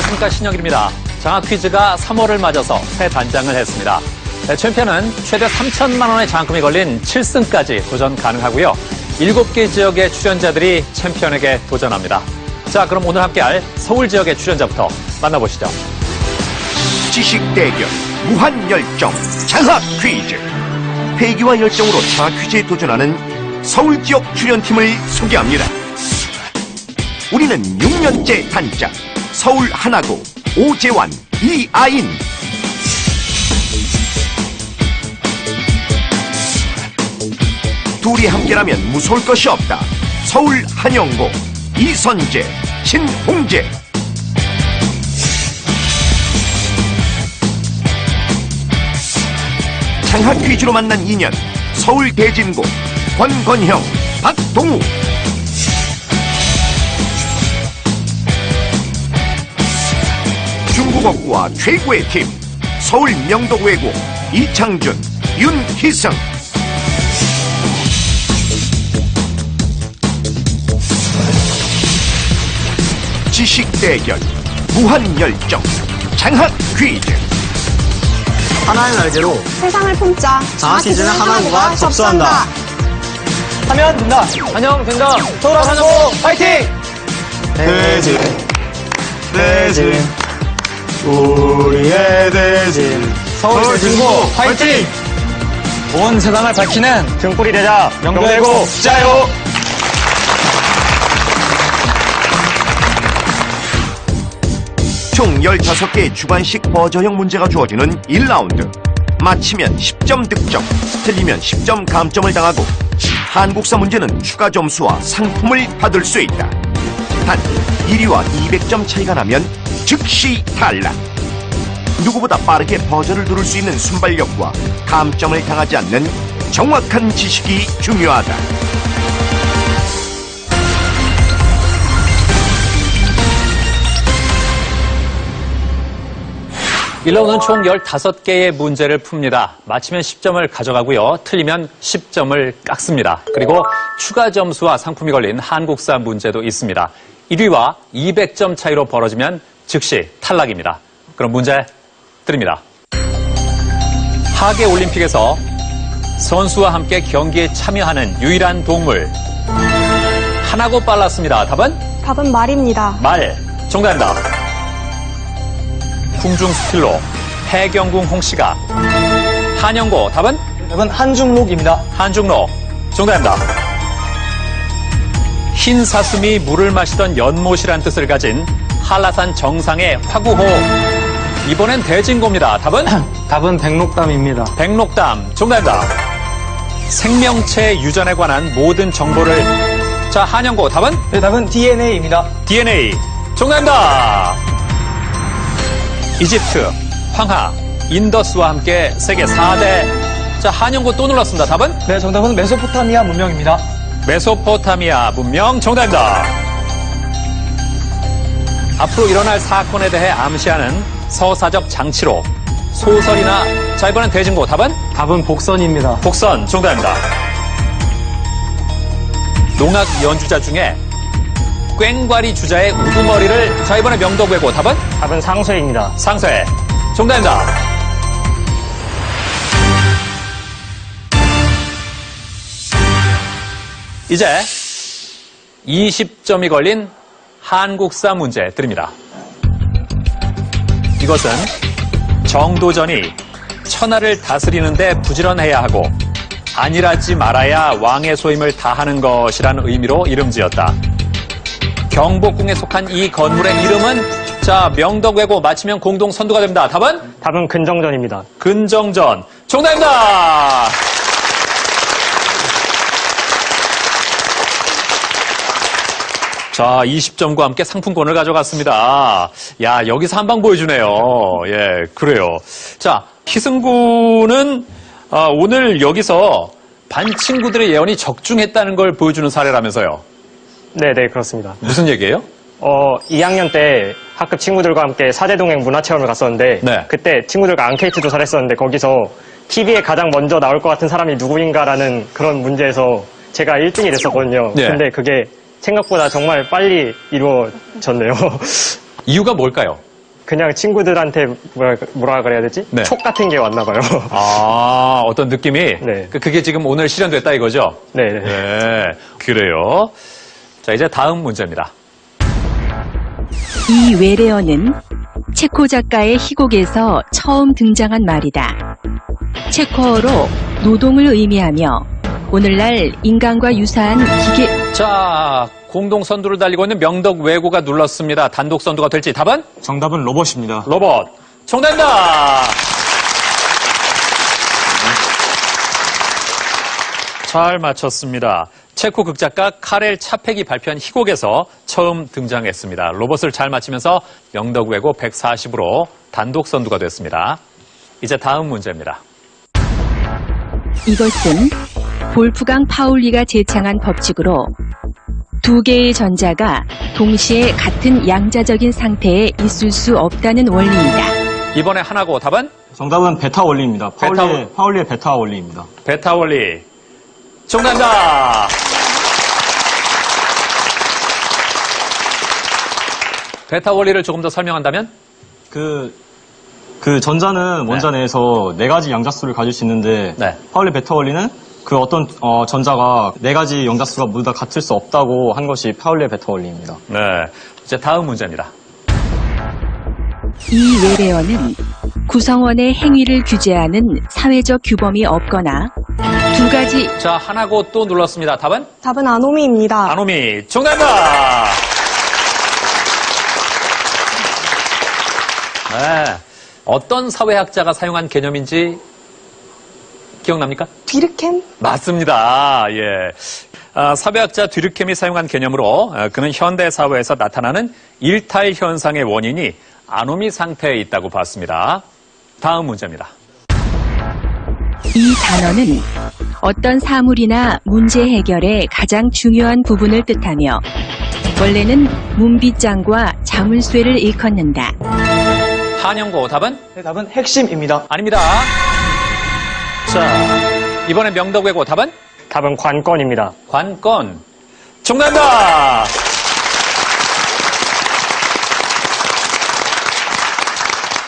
안녕하십니까, 신영일입니다. 장학 퀴즈가 3월을 맞아서 새 단장을 했습니다. 챔피언은 최대 3천만 원의 장학금이 걸린 7승까지 도전 가능하고요. 7개 지역의 출연자들이 챔피언에게 도전합니다. 자, 그럼 오늘 함께할 서울 지역의 출연자부터 만나보시죠. 지식 대결, 무한 열정, 장학 퀴즈. 패기와 열정으로 장학 퀴즈에 도전하는 서울 지역 출연팀을 소개합니다. 우리는 6년째 단짝, 서울 하나고, 오재환, 이아인. 둘이 함께라면 무서울 것이 없다. 서울 한영고, 이선재, 신홍재. 장학 퀴즈로 만난 인연, 서울 대진고, 권건형, 박동우. 중국어과 최고의 팀, 서울 명덕외고, 이창준, 윤희성. 지식 대결, 무한 열정, 장학 퀴즈. 하나의 날개로 세상을 품자. 장학 퀴즈는 하나고가 접수한다. 하면 된다. 안녕, 된다. 서울 하나고 파이팅! 대진, 대진, 우리의 대진. 서울 대진고 파이팅! 온 세상을 밝히는 등불이 되자 명대고 짜요! 총 15개의 주관식 버저형 문제가 주어지는 1라운드. 맞히면 10점 득점, 틀리면 10점 감점을 당하고 한국사 문제는 추가 점수와 상품을 받을 수 있다. 단 1위와 200점 차이가 나면 즉시 탈락. 누구보다 빠르게 버저를 누를 수 있는 순발력과 감점을 당하지 않는 정확한 지식이 중요하다. 1라운드는 총 15개의 문제를 풉니다. 맞히면 10점을 가져가고요. 틀리면 10점을 깎습니다. 그리고 추가 점수와 상품이 걸린 한국사 문제도 있습니다. 1위와 200점 차이로 벌어지면 즉시 탈락입니다. 그럼 문제 드립니다. 하계 올림픽에서 선수와 함께 경기에 참여하는 유일한 동물. 하나고 빨랐습니다. 답은? 답은 말입니다. 말. 정답입니다. 궁중스틸로, 해경궁 홍씨가. 한영고, 답은? 답은 한중록입니다. 한중록. 정답입니다. 흰 사슴이 물을 마시던 연못이란 뜻을 가진 한라산 정상의 화구호. 이번엔 대진고입니다. 답은? 답은 백록담입니다. 백록담. 정답입니다. 생명체 유전에 관한 모든 정보를. 자, 한영고, 답은? 네, 답은 DNA입니다. DNA. 정답입니다. 이집트, 황하, 인더스와 함께 세계 4대. 자, 한영고 또 눌렀습니다. 답은? 네, 정답은 메소포타미아 문명입니다. 메소포타미아 문명. 정답입니다. 앞으로 일어날 사건에 대해 암시하는 서사적 장치로. 소설이나. 자, 이번엔 대진고. 답은? 답은 복선입니다. 복선. 정답입니다. 농악 연주자 중에 꽹과리 주자의 우두머리를. 자, 이번에 명덕외고. 답은? 답은 상쇄입니다. 상쇄. 정답입니다. 이제 20점이 걸린 한국사 문제 드립니다. 이것은 정도전이 천하를 다스리는데 부지런해야 하고 안일하지 말아야 왕의 소임을 다하는 것이라는 의미로 이름지었다. 경복궁에 속한 이 건물의 이름은? 자, 명덕외고 맞히면 공동 선두가 됩니다. 답은? 답은 근정전입니다. 근정전. 정답입니다. 자, 20점과 함께 상품권을 가져갔습니다. 야, 여기서 한 방 보여주네요. 예, 그래요. 자, 희승군은 오늘 여기서 반 친구들의 예언이 적중했다는 걸 보여주는 사례라면서요. 네, 그렇습니다. 무슨 얘기예요? 2학년 때 학급 친구들과 함께 사제동행 문화체험을 갔었는데 네. 그때 친구들과 앙케이트 조사를 했었는데 거기서 TV에 가장 먼저 나올 것 같은 사람이 누구인가라는 그런 문제에서 제가 1등이 됐었거든요. 네. 근데 그게 생각보다 정말 빨리 이루어졌네요. 이유가 뭘까요? 그냥 친구들한테 뭐라 그래야 되지? 네. 촉 같은 게 왔나 봐요. 아, 어떤 느낌이? 네. 그게 지금 오늘 실현됐다 이거죠? 네. 네, 그래요. 자, 이제 다음 문제입니다. 이 외래어는 체코 작가의 희곡에서 처음 등장한 말이다. 체코어로 노동을 의미하며 오늘날 인간과 유사한 기계... 자, 공동 선두를 달리고 있는 명덕 외고가 눌렀습니다. 단독 선두가 될지 답은? 정답은 로봇입니다. 로봇. 정답입니다. 잘 맞췄습니다. 체코 극작가 카렐 차펙이 발표한 희곡에서 처음 등장했습니다. 로봇을 잘 맞히면서 명덕 외고 140으로 단독 선두가 됐습니다. 이제 다음 문제입니다. 이것은 볼프강 파울리가 제창한 법칙으로 두 개의 전자가 동시에 같은 양자적인 상태에 있을 수 없다는 원리이다. 이번에 하나고 답은? 정답은 베타 원리입니다. 파울리의 베타 원리입니다. 베타 원리. 정답입니다. 베타 원리를 조금 더 설명한다면? 그 전자는 원자 내에서 네 가지 양자수를 가질 수 있는데 네. 파울리 베타 원리는 그 어떤 전자가 네 가지 양자수가 모두 다 같을 수 없다고 한 것이 파울리의 베타 원리입니다. 네. 이제 다음 문제입니다. 이 외래어는 구성원의 행위를 규제하는 사회적 규범이 없거나 두 가지 자, 하나고 또 눌렀습니다. 답은? 답은 아노미입니다. 아노미. 정답입니다. 네. 어떤 사회학자가 사용한 개념인지 기억납니까? 뒤르켐? 맞습니다. 예. 사회학자 뒤르켐이 사용한 개념으로 그는 현대 사회에서 나타나는 일탈 현상의 원인이 아노미 상태에 있다고 봤습니다. 다음 문제입니다. 이 단어는 어떤 사물이나 문제 해결의 가장 중요한 부분을 뜻하며 원래는 문빗장과 자물쇠를 일컫는다. 한영고 답은? 네, 답은 핵심입니다. 아닙니다. 자, 이번에 명덕외고 답은? 답은 관건입니다. 관건. 정답입니다.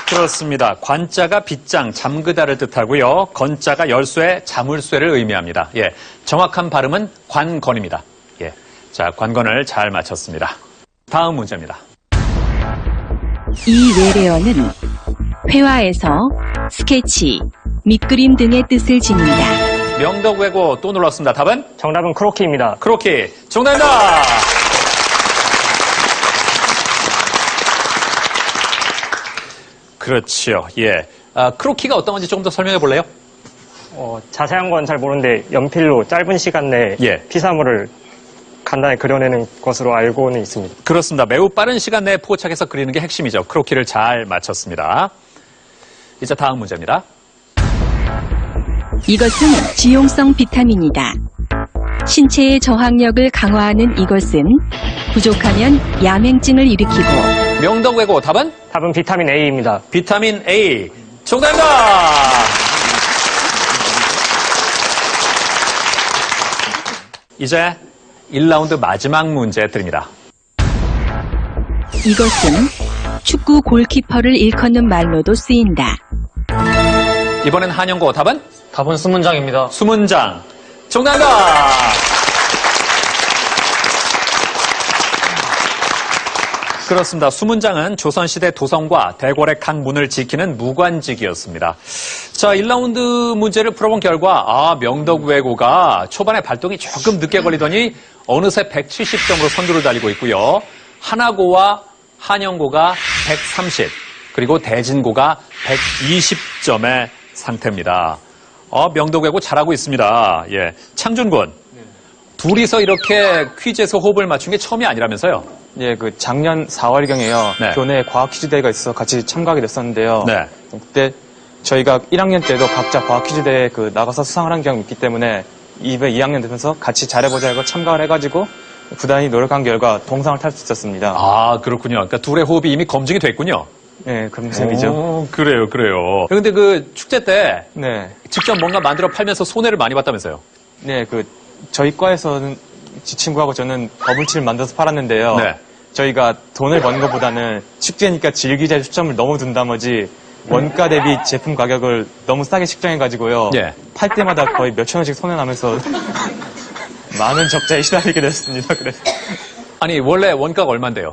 그렇습니다. 관자가 빗장, 잠그다를 뜻하고요. 건자가 열쇠, 자물쇠를 의미합니다. 예, 정확한 발음은 관건입니다. 예, 자, 관건을 잘 맞췄습니다. 다음 문제입니다. 이 외래어는 회화에서 스케치, 밑그림 등의 뜻을 지닌다. 명덕외고 또 눌렀습니다. 답은? 정답은 크로키입니다. 크로키. 정답입니다. 그렇죠. 예. 크로키가 어떤 건지 조금 더 설명해 볼래요? 자세한 건 잘 모르는데 연필로 짧은 시간 내에 예. 피사물을 간단히 그려내는 것으로 알고는 있습니다. 그렇습니다. 매우 빠른 시간 내에 포착해서 그리는 게 핵심이죠. 크로키를 잘 맞췄습니다. 이제 다음 문제입니다. 이것은 지용성 비타민이다. 신체의 저항력을 강화하는 이것은 부족하면 야맹증을 일으키고 명덕외고 답은? 답은 비타민 A입니다. 비타민 A. 정답입니다. 이제 1라운드 마지막 문제 드립니다. 이것은 축구 골키퍼를 일컫는 말로도 쓰인다. 이번엔 한영고 답은? 답은 수문장입니다. 수문장. 정답입니다. 그렇습니다. 수문장은 조선시대 도성과 대궐의 각 문을 지키는 무관직이었습니다. 자, 1라운드 문제를 풀어본 결과 명덕외고가 초반에 발동이 조금 늦게 걸리더니 어느새 170점으로 선두를 달리고 있고요. 하나고와 한영고가 130, 그리고 대진고가 120점의 상태입니다. 명덕외고 잘하고 있습니다. 예, 창준군. 둘이서 이렇게 퀴즈에서 호흡을 맞춘 게 처음이 아니라면서요? 예, 그 작년 4월경에요. 네. 교내 과학 퀴즈 대회가 있어서 같이 참가하게 됐었는데요. 네. 그때 저희가 1학년 때도 각자 과학 퀴즈 대회에 나가서 수상을 한 경험이 있기 때문에 이번 2학년 되면서 같이 잘해보자 해서 참가를 해가지고 부단히 노력한 결과 동상을 탈 수 있었습니다. 아, 그렇군요. 그러니까 둘의 호흡이 이미 검증이 됐군요. 네, 그런 셈이죠. 그래요. 그런데 그 축제 때 네. 직접 뭔가 만들어 팔면서 손해를 많이 봤다면서요? 네, 저희 과에서는 지 친구하고 저는 버블티를 만들어서 팔았는데요. 네. 저희가 돈을 버는 것보다는 축제니까 즐기자에 초점을 너무 둔 나머지 원가 대비 제품 가격을 너무 싸게 책정해가지고요. 예. 팔 때마다 거의 몇천 원씩 손해나면서 많은 적자에 시달리게 됐습니다. 그래서. 아니, 원래 원가가 얼만데요?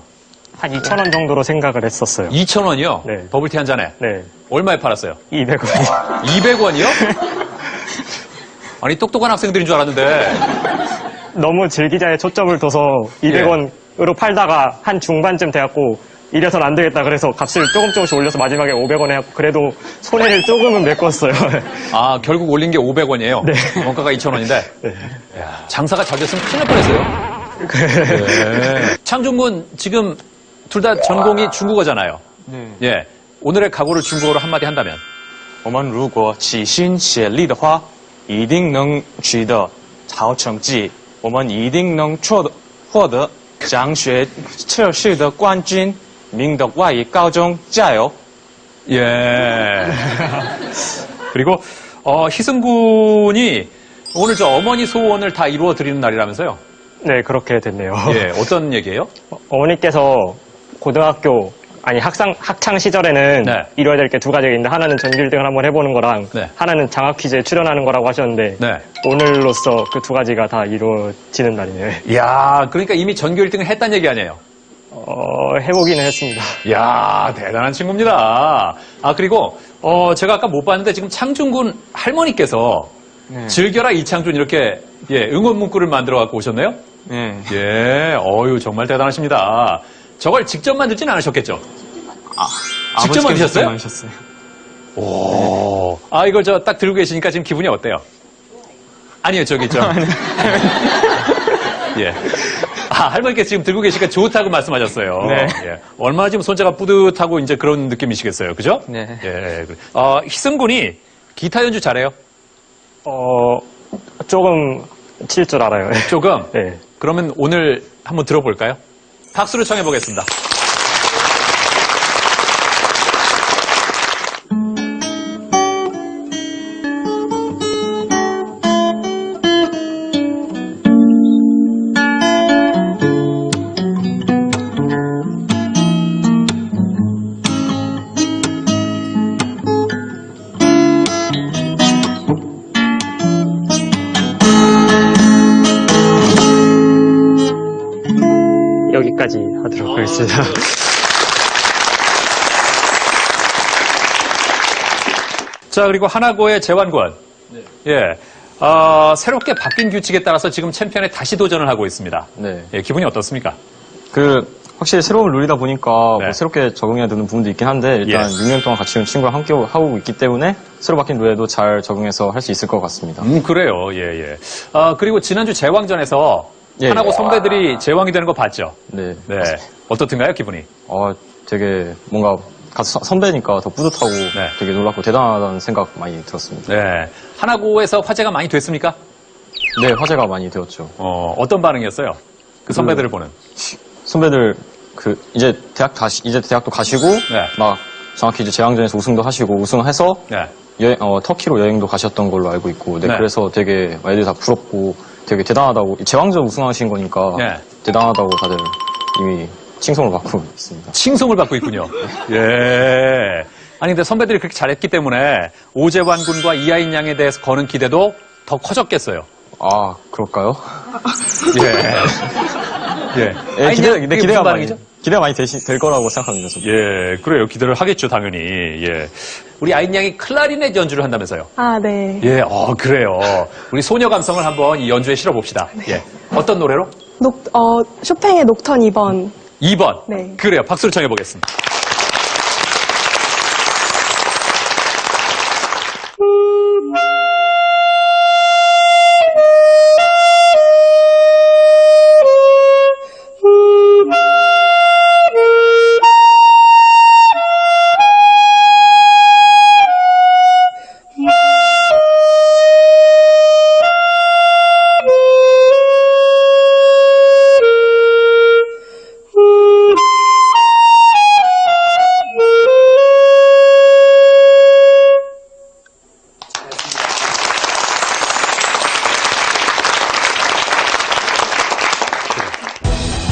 한 2,000원 정도로 생각을 했었어요. 2,000원이요? 네. 버블티 한 잔에? 네. 얼마에 팔았어요? 200원. 200원이요? 아니, 똑똑한 학생들인 줄 알았는데. 너무 즐기자에 초점을 둬서 200원으로 팔다가 한 중반쯤 돼갖고 이래선 안 되겠다 그래서 값을 조금씩 올려서 마지막에 500원 해갖고 그래도 손해를 조금은 메꿨어요. 아, 결국 올린 게 500원이에요? 네. 원가가 2,000원인데? 네. 장사가 잘 됐으면 큰일 날 뻔했어요. 네. 창중군, 지금 둘 다 전공이 중국어잖아요. 네. 예. 오늘의 각오를 중국어로 한마디 한다면? 我们如果齐心协力的话，一定能取得好成绩。我们一定能获得奖学测试的冠军。明德外语高中加油！ 예. 그리고, 희승군이 오늘 저 어머니 소원을 다 이루어 드리는 날이라면서요? 네, 그렇게 됐네요. 예. 어떤 얘기예요? 어머니께서 고등학교 학창 시절에는 네. 이뤄야 될 게 두 가지가 있는데 하나는 전교 1등을 한번 해보는 거랑 네. 하나는 장학 퀴즈에 출연하는 거라고 하셨는데 네. 오늘로써 그 두 가지가 다 이루어지는 날이네요. 이야, 그러니까 이미 전교 1등을 했다는 얘기 아니에요? 해보기는 했습니다. 이야, 대단한 친구입니다. 아, 그리고, 제가 아까 못 봤는데 지금 창중군 할머니께서 즐겨라 이창준 이렇게, 예, 응원 문구를 만들어 갖고 오셨네요? 네. 예, 정말 대단하십니다. 저걸 직접 만들진 않으셨겠죠? 직접 만드셨어요? 만드셨어요. 오. 아, 이걸 저 딱 들고 계시니까 지금 기분이 어때요? 아니요, 저기 좀. 예. 아, 할머니께서 지금 들고 계시니까 좋다고 말씀하셨어요. 네. 예. 얼마나 지금 손자가 뿌듯하고 이제 그런 느낌이시겠어요. 그죠? 네. 예. 희승군이 기타 연주 잘해요? 조금 칠 줄 알아요. 조금? 네. 그러면 오늘 한번 들어볼까요? 박수를 청해 보겠습니다. 여기까지 하도록 하겠습니다. 자, 그리고 하나고의 재환군. 예. 새롭게 바뀐 규칙에 따라서 지금 챔피언에 다시 도전을 하고 있습니다. 네. 예, 기분이 어떻습니까? 확실히 새로운 룰이다 보니까 네. 뭐 새롭게 적응해야 되는 부분도 있긴 한데 일단 예. 6년 동안 같이 온 친구랑 함께 하고 있기 때문에 새로 바뀐 룰에도 잘 적응해서 할 수 있을 것 같습니다. 그래요. 예. 그리고 지난주 제왕전에서 예. 하나고 선배들이 제왕이 되는 거 봤죠? 네. 네. 어떻든가요, 기분이? 되게 뭔가 선배니까 더 뿌듯하고 네. 되게 놀랍고 대단하다는 생각 많이 들었습니다. 네. 하나고에서 화제가 많이 됐습니까? 네, 화제가 많이 되었죠. 어떤 반응이었어요? 그 선배들을 보는. 선배들 이제 대학도 가시고 네. 막 정확히 이제 제왕전에서 우승도 하시고 우승해서 네. 터키로 여행도 가셨던 걸로 알고 있고 네. 그래서 되게 애들이 다 부럽고 되게 대단하다고 제왕전 우승하신 거니까 네. 대단하다고 다들 이미 칭송을 받고 있습니다. 칭송을 받고 있군요. 예. 아니, 근데 선배들이 그렇게 잘했기 때문에 오재환 군과 이하인 양에 대해서 거는 기대도 더 커졌겠어요. 아, 그럴까요? 예. 예, 기대가 반응이죠? 많이 될 거라고 생각합니다. 저도. 예, 그래요. 기대를 하겠죠, 당연히. 예. 우리 아인 양이 클라리넷 연주를 한다면서요? 아, 네. 예, 그래요. 우리 소녀 감성을 한번 이 연주에 실어봅시다. 예. 어떤 노래로? 쇼팽의 녹턴 2번. 2번. 네. 그래요. 박수를 청해보겠습니다.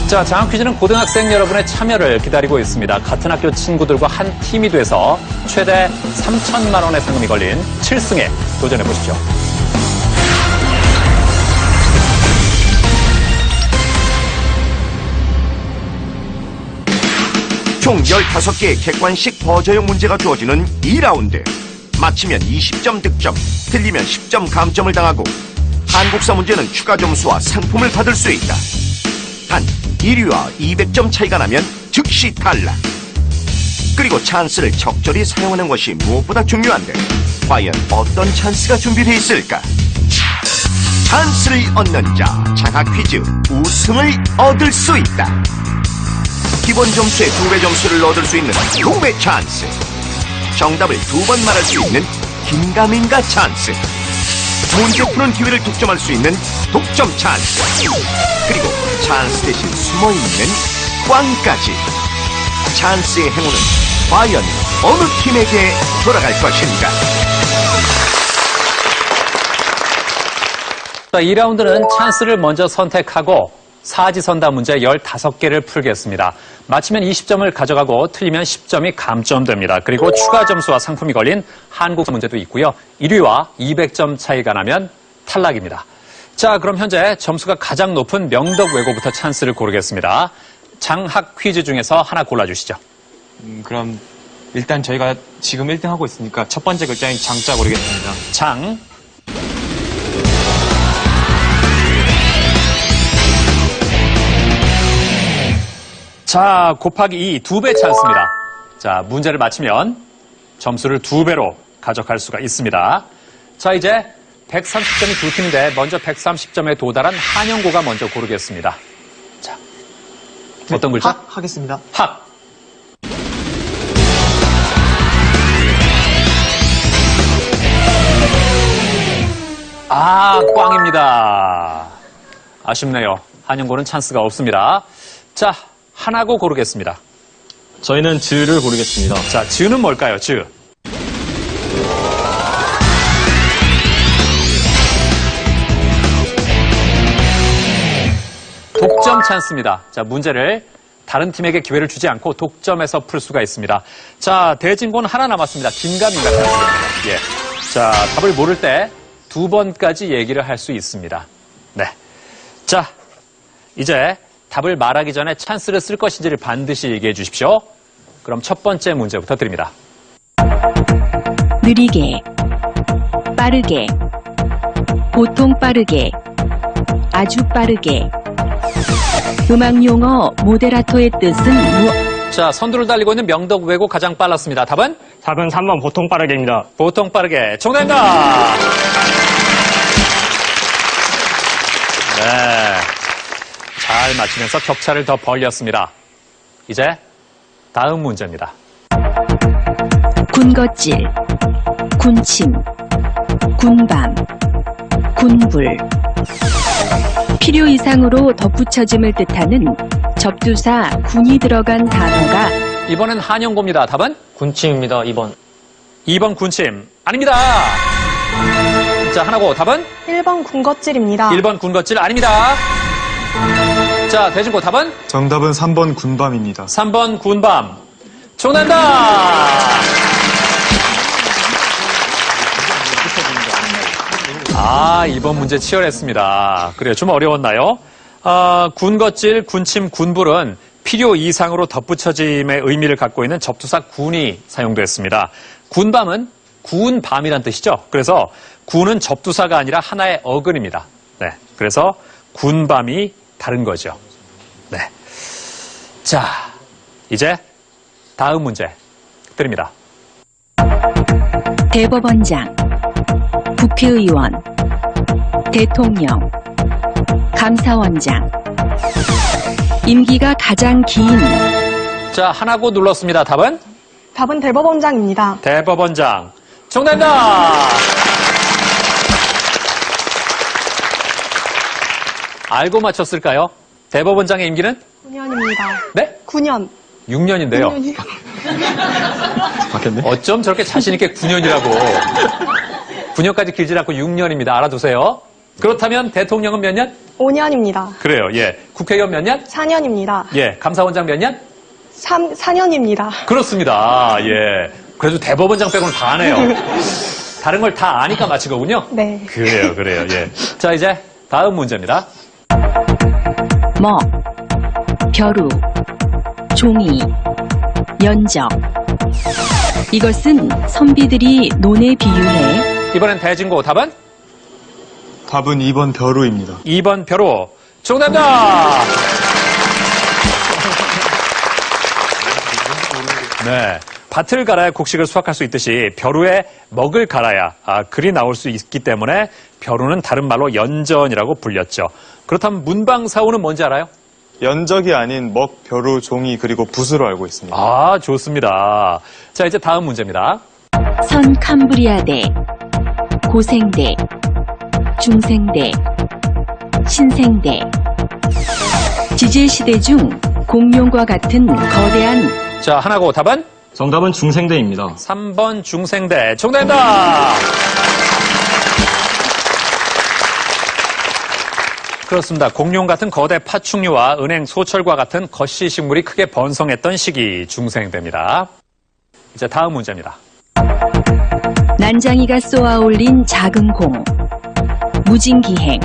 자, 장학 퀴즈는 고등학생 여러분의 참여를 기다리고 있습니다. 같은 학교 친구들과 한 팀이 돼서 최대 3천만 원의 상금이 걸린 7승에 도전해 보십시오. 총 15개의 객관식 버저형 문제가 주어지는 2라운드. 맞히면 20점 득점, 틀리면 10점 감점을 당하고 한국사 문제는 추가 점수와 상품을 받을 수 있다. 단 1위와 200점 차이가 나면 즉시 탈락. 그리고 찬스를 적절히 사용하는 것이 무엇보다 중요한데 과연 어떤 찬스가 준비되어 있을까? 찬스를 얻는 자, 장학 퀴즈 우승을 얻을 수 있다. 기본 점수의 2배 점수를 얻을 수 있는 2배 찬스. 정답을 2번 말할 수 있는 긴가민가 찬스. 문제 푸는 기회를 득점할 수 있는 독점 찬스. 그리고 찬스 대신 숨어있는 꽝까지. 찬스의 행운은 과연 어느 팀에게 돌아갈 것인가? 자, 2라운드는 찬스를 먼저 선택하고 사지선다 문제 15개를 풀겠습니다. 맞히면 20점을 가져가고 틀리면 10점이 감점됩니다. 그리고 추가 점수와 상품이 걸린 한국사 문제도 있고요. 1위와 200점 차이가 나면 탈락입니다. 자, 그럼 현재 점수가 가장 높은 명덕 외고부터 찬스를 고르겠습니다. 장학 퀴즈 중에서 하나 골라주시죠. 그럼 일단 저희가 지금 1등 하고 있으니까 첫 번째 글자인 장자 고르겠습니다. 장. 자, 곱하기 2, 2배 찬스입니다. 자, 문제를 맞히면 점수를 2배로 가져갈 수가 있습니다. 자, 이제 130점이 두 팀인데 먼저 130점에 도달한 한영고가 먼저 고르겠습니다. 자, 어떤 글자? 하겠습니다. 학. 아, 꽝입니다. 아쉽네요. 한영고는 찬스가 없습니다. 자, 하나고 고르겠습니다. 저희는 즈를 고르겠습니다. 자, 즈는 뭘까요? 즈. 독점 찬스입니다. 자, 문제를 다른 팀에게 기회를 주지 않고 독점해서 풀 수가 있습니다. 자, 대진고는 하나 남았습니다. 긴가민가 찬스입니다. 예. 자, 답을 모를 때 2번까지 얘기를 할 수 있습니다. 네. 자, 이제 답을 말하기 전에 찬스를 쓸 것인지를 반드시 얘기해 주십시오. 그럼 첫 번째 문제부터 드립니다. 느리게, 빠르게, 보통 빠르게, 아주 빠르게. 음악 용어 모데라토의 뜻은 무엇? 자, 선두를 달리고 있는 명덕 외고 가장 빨랐습니다. 답은? 답은 3번 보통 빠르게입니다. 보통 빠르게. 정답입니다. 네. 잘 맞히면서 격차를 더 벌렸습니다. 이제 다음 문제입니다. 군것질, 군침, 군밤, 군불. 필요 이상으로 덧붙여짐을 뜻하는 접두사 군이 들어간 단어가 이번엔 한영고입니다. 답은? 군침입니다. 2번. 2번 군침. 아닙니다. 자, 하나고 답은? 1번 군것질입니다. 1번 군것질 아닙니다. 자, 대진고 답은? 정답은 3번 군밤입니다. 3번 군밤. 정답입니다. 아, 이번 문제 치열했습니다. 그래요. 좀 어려웠나요? 군것질, 군침, 군불은 필요 이상으로 덧붙여짐의 의미를 갖고 있는 접두사 군이 사용됐습니다. 군밤은 구운 밤이란 뜻이죠. 그래서 군은 접두사가 아니라 하나의 어근입니다. 네. 그래서 군밤이 다른 거죠. 네. 자, 이제 다음 문제 드립니다. 대법원장, 국회의원, 대통령, 감사원장. 임기가 가장 긴 자, 하나고 눌렀습니다. 답은? 답은 대법원장입니다. 대법원장. 정답입니다. 알고 맞췄을까요? 대법원장의 임기는? 9년입니다. 네? 9년. 6년인데요. 9년이요. 바뀌었네. 어쩜 저렇게 자신있게 9년이라고. 9년까지 길지 않고 6년입니다. 알아두세요. 그렇다면 대통령은 몇 년? 5년입니다. 그래요. 예. 국회의원 몇 년? 4년입니다. 예. 감사원장 몇 년? 4년입니다. 그렇습니다. 예. 그래도 대법원장 빼고는 다 하네요. 다른 걸 다 아니까 맞힌 거군요? 네. 그래요. 예. 자, 이제 다음 문제입니다. 먹, 벼루, 종이, 연적. 이것은 선비들이 논에 비유해 이번엔 대진고 답은? 답은 2번 벼루입니다. 2번 벼루. 정답입니다. 네. 밭을 갈아야 곡식을 수확할 수 있듯이 벼루에 먹을 갈아야 글이 나올 수 있기 때문에 벼루는 다른 말로 연전이라고 불렸죠. 그렇다면 문방사우는 뭔지 알아요? 연적이 아닌 먹, 벼루, 종이 그리고 붓으로 알고 있습니다. 아, 좋습니다. 자, 이제 다음 문제입니다. 선 캄브리아대, 고생대, 중생대, 신생대. 지질시대 중 공룡과 같은 거대한 자, 하나고 답은? 정답은 중생대입니다. 3번 중생대. 정답입니다. 그렇습니다. 공룡 같은 거대 파충류와 은행, 소철과 같은 거시 식물이 크게 번성했던 시기 중생대입니다. 이제 다음 문제입니다. 난장이가 쏘아올린 작은 공, 무진기행,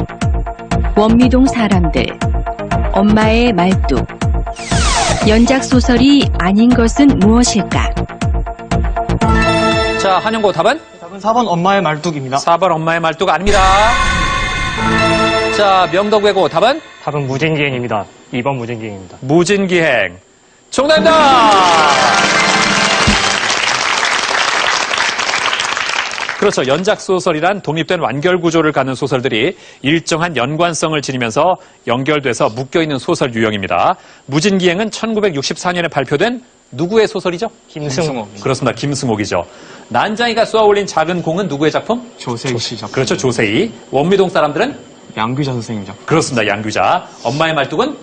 원미동 사람들, 엄마의 말뚝. 연작 소설이 아닌 것은 무엇일까? 자, 한영고 답은? 답은 4번 엄마의 말뚝입니다. 4번 엄마의 말뚝 아닙니다. 자, 명덕외고 답은? 답은 무진기행입니다. 2번 무진기행입니다. 무진기행. 정답입니다. 그렇죠. 연작소설이란 독립된 완결구조를 갖는 소설들이 일정한 연관성을 지니면서 연결돼서 묶여있는 소설 유형입니다. 무진기행은 1964년에 발표된 누구의 소설이죠? 김승호. 그렇습니다. 김승옥이죠. 난장이가 쏘아올린 작은 공은 누구의 작품? 조세희 씨 작품. 그렇죠. 조세희. 원미동 사람들은? 양규자 선생님 작품. 그렇습니다. 양규자. 엄마의 말뚝은?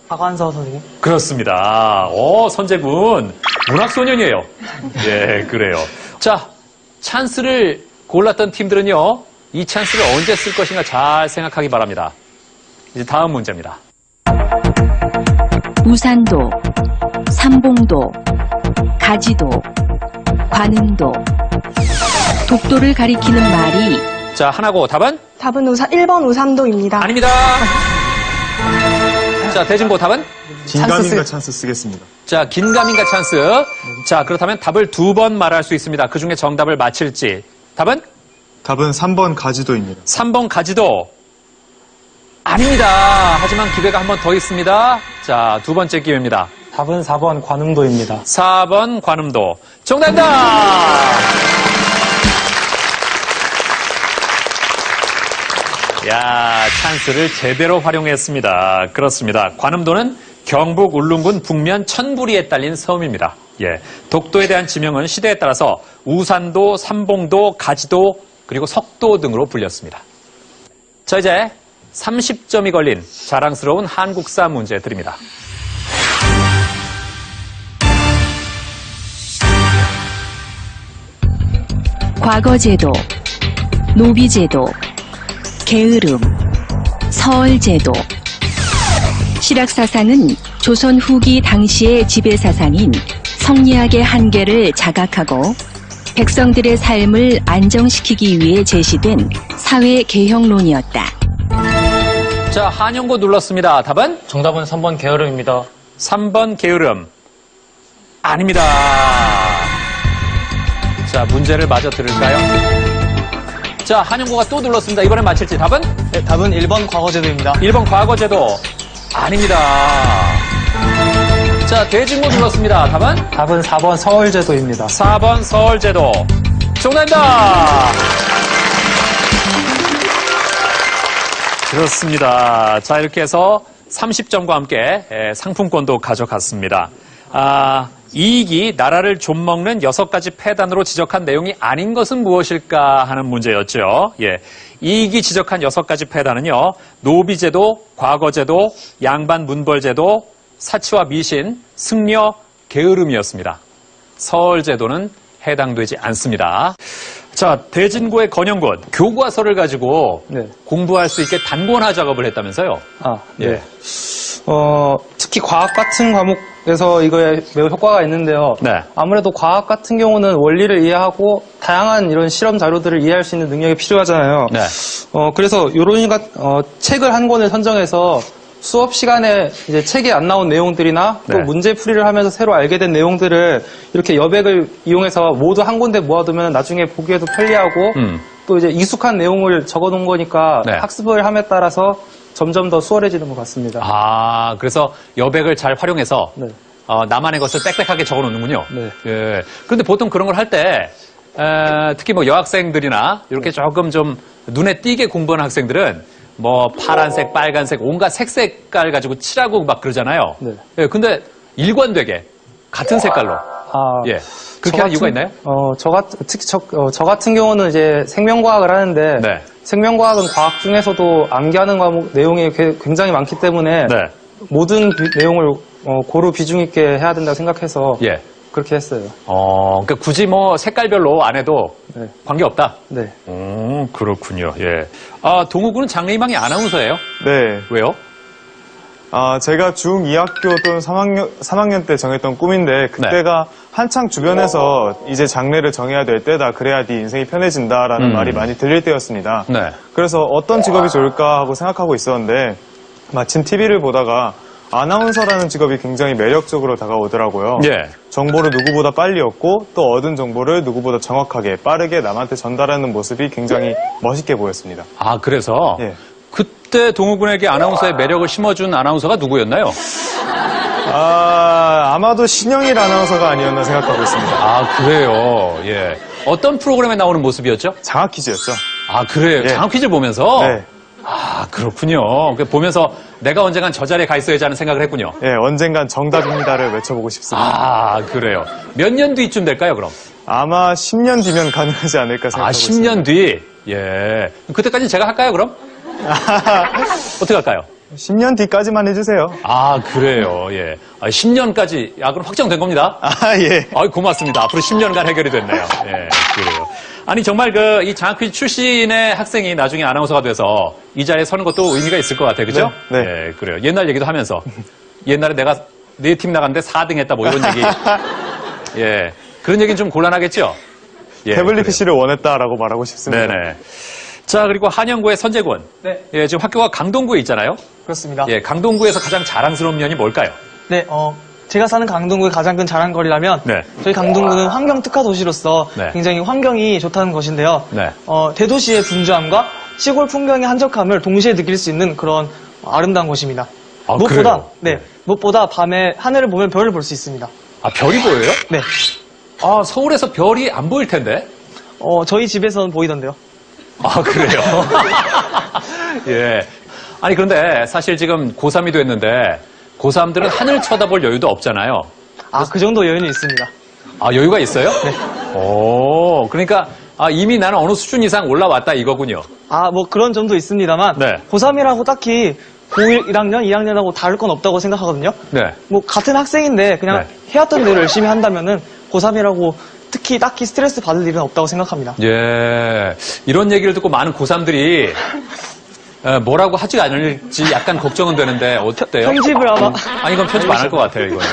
박완서 선생님. 그렇습니다. 선재군. 문학소년이에요. 예, 그래요. 자, 찬스를 골랐던 팀들은요, 이 찬스를 언제 쓸 것인가 잘 생각하기 바랍니다. 이제 다음 문제입니다. 우산도, 삼봉도, 가지도, 관음도. 독도를 가리키는 말이 자, 하나고 답은? 답은 1번 우산도입니다. 아닙니다. 자, 대진고 답은? 긴가민가 찬스 쓰겠습니다. 자, 긴가민가 찬스. 자, 그렇다면 답을 2번 말할 수 있습니다. 그 중에 정답을 맞힐지. 답은? 답은 3번 가지도입니다. 3번 가지도. 아닙니다. 하지만 기회가 한 번 더 있습니다. 자, 두 번째 기회입니다. 답은 4번 관음도입니다. 4번 관음도. 정답입니다. 야, 찬스를 제대로 활용했습니다. 그렇습니다. 관음도는 경북 울릉군 북면 천부리에 딸린 섬입니다. 예, 독도에 대한 지명은 시대에 따라서 우산도, 삼봉도, 가지도, 그리고 석도 등으로 불렸습니다. 자, 이제 30점이 걸린 자랑스러운 한국사 문제 드립니다. 과거제도, 노비제도, 게으름, 서얼제도. 실학사상은 조선 후기 당시의 지배사상인 성리학의 한계를 자각하고 백성들의 삶을 안정시키기 위해 제시된 사회 개혁론이었다. 자, 한영고 눌렀습니다. 답은? 정답은 3번 게으름입니다. 3번 게으름. 아닙니다. 자, 문제를 마저 들을까요? 자, 한영고가 또 눌렀습니다. 이번엔 맞힐지. 답은? 네, 답은 1번 과거제도입니다. 1번 과거제도. 아닙니다. 자, 대진고 눌렀습니다. 답은? 답은 4번 서울제도입니다. 4번 서울제도. 정답입니다. 그렇습니다. 자, 이렇게 해서 30점과 함께 상품권도 가져갔습니다. 이익이 나라를 좀먹는 6가지 폐단으로 지적한 내용이 아닌 것은 무엇일까 하는 문제였죠. 예. 이익이 지적한 6가지 폐단은요, 노비제도, 과거제도, 양반 문벌제도, 사치와 미신, 승려, 게으름이었습니다. 서얼제도는 해당되지 않습니다. 자, 대진고의 건영군 교과서를 가지고 네. 공부할 수 있게 단권화 작업을 했다면서요? 네. 예. 특히 과학 같은 과목에서 이거에 매우 효과가 있는데요. 네. 아무래도 과학 같은 경우는 원리를 이해하고 다양한 이런 실험 자료들을 이해할 수 있는 능력이 필요하잖아요. 네. 그래서 책을 한 권을 선정해서 수업 시간에 이제 책에 안 나온 내용들이나 또 네. 문제 풀이를 하면서 새로 알게 된 내용들을 이렇게 여백을 이용해서 모두 한 군데 모아두면 나중에 보기에도 편리하고 또 이제 익숙한 내용을 적어 놓은 거니까 네. 학습을 함에 따라서 점점 더 수월해지는 것 같습니다. 아, 그래서 여백을 잘 활용해서 네. 나만의 것을 빽빽하게 적어 놓는군요. 네. 예. 그런데 보통 그런 걸 할 때 특히 뭐 여학생들이나 이렇게 조금 좀 눈에 띄게 공부하는 학생들은 뭐 파란색, 빨간색, 온갖 색깔 가지고 칠하고 막 그러잖아요. 네. 예, 근데 일관되게 같은 색깔로. 예. 그렇게 하는 이유가 있나요? 특히 저 같은 경우는 이제 생명과학을 하는데 네. 생명과학은 과학 중에서도 암기하는 과목 내용이 굉장히 많기 때문에 네. 모든 내용을 고루 비중 있게 해야 된다고 생각해서 예. 그렇게 했어요. 그러니까 굳이 뭐 색깔별로 안 해도 네. 관계없다. 네. 그렇군요. 예. 동우군은 장래희망이 아나운서예요? 네. 왜요? 제가 중2학교 또는 3학년 때 정했던 꿈인데 그때가 한창 주변에서 이제 장래를 정해야 될 때다. 그래야 네 인생이 편해진다라는 말이 많이 들릴 때였습니다. 네. 그래서 어떤 직업이 좋을까 하고 생각하고 있었는데 마침 TV를 보다가 아나운서라는 직업이 굉장히 매력적으로 다가오더라고요. 예. 정보를 누구보다 빨리 얻고 또 얻은 정보를 누구보다 정확하게 빠르게 남한테 전달하는 모습이 굉장히 멋있게 보였습니다. 아, 그래서 예. 그때 동우군에게 아나운서의 매력을 심어준 아나운서가 누구였나요? 아마도 신영일 아나운서가 아니었나 생각하고 있습니다. 아, 그래요. 예. 어떤 프로그램에 나오는 모습이었죠? 장학 퀴즈였죠. 아, 그래요. 예. 장학 퀴즈를 보면서? 네. 아, 그렇군요. 보면서 내가 언젠간 저 자리에 가 있어야지 하는 생각을 했군요. 예, 언젠간 정답입니다를 외쳐보고 싶습니다. 아, 그래요. 몇 년 뒤쯤 될까요, 그럼? 아마 10년 뒤면 가능하지 않을까 생각하고 있습니다. 10년 뒤? 예. 그때까지 제가 할까요, 그럼? 어떻게 할까요? 10년 뒤까지만 해주세요. 아, 그래요. 예. 10년까지. 그럼 확정된 겁니다. 예. 고맙습니다. 앞으로 10년간 해결이 됐네요. 예, 그래요. 아니, 정말 이 장학퀴즈 출신의 학생이 나중에 아나운서가 돼서 이 자리에 서는 것도 의미가 있을 것 같아요. 그죠? 네. 예, 그래요. 옛날 얘기도 하면서. 옛날에 내가 네 팀 나갔는데 4등 했다, 뭐 이런 얘기. 예. 그런 얘기는 좀 곤란하겠죠? 예, 태블릿 그래요. PC를 원했다라고 말하고 싶습니다. 네네. 자, 그리고 한영구의 선재군. 네. 예, 지금 학교가 강동구에 있잖아요. 그렇습니다. 예, 강동구에서 가장 자랑스러운 면이 뭘까요? 네, 제가 사는 강동구의 가장 큰 자랑거리라면 네. 저희 강동구는 환경 특화 도시로서 네. 굉장히 환경이 좋다는 것인데요. 네. 대도시의 분주함과 시골 풍경의 한적함을 동시에 느낄 수 있는 그런 아름다운 곳입니다. 아, 무엇보다 그래요? 네, 무엇보다 밤에 하늘을 보면 별을 볼 수 있습니다. 아, 별이 보여요? 네. 아, 서울에서 별이 안 보일 텐데. 저희 집에서는 보이던데요. 아, 그래요? 예. 아니, 그런데 사실 지금 고3이 됐는데 고3들은 하늘 쳐다볼 여유도 없잖아요. 그 정도 여유는 있습니다. 아, 여유가 있어요? 네. 오, 그러니까 이미 나는 어느 수준 이상 올라왔다 이거군요. 뭐 그런 점도 있습니다만 네. 고3이라고 딱히 고1, 1학년, 2학년하고 다를 건 없다고 생각하거든요. 네. 뭐 같은 학생인데 그냥 해왔던 대로 열심히 한다면은 고3이라고 특히 딱히 스트레스 받을 일은 없다고 생각합니다. 예. 이런 얘기를 듣고 많은 고3들이 뭐라고 하지 않을지 약간 걱정은 되는데 어때요? 편집을 아마 아니, 이건 편집 안 할 것 같아요, 이거는.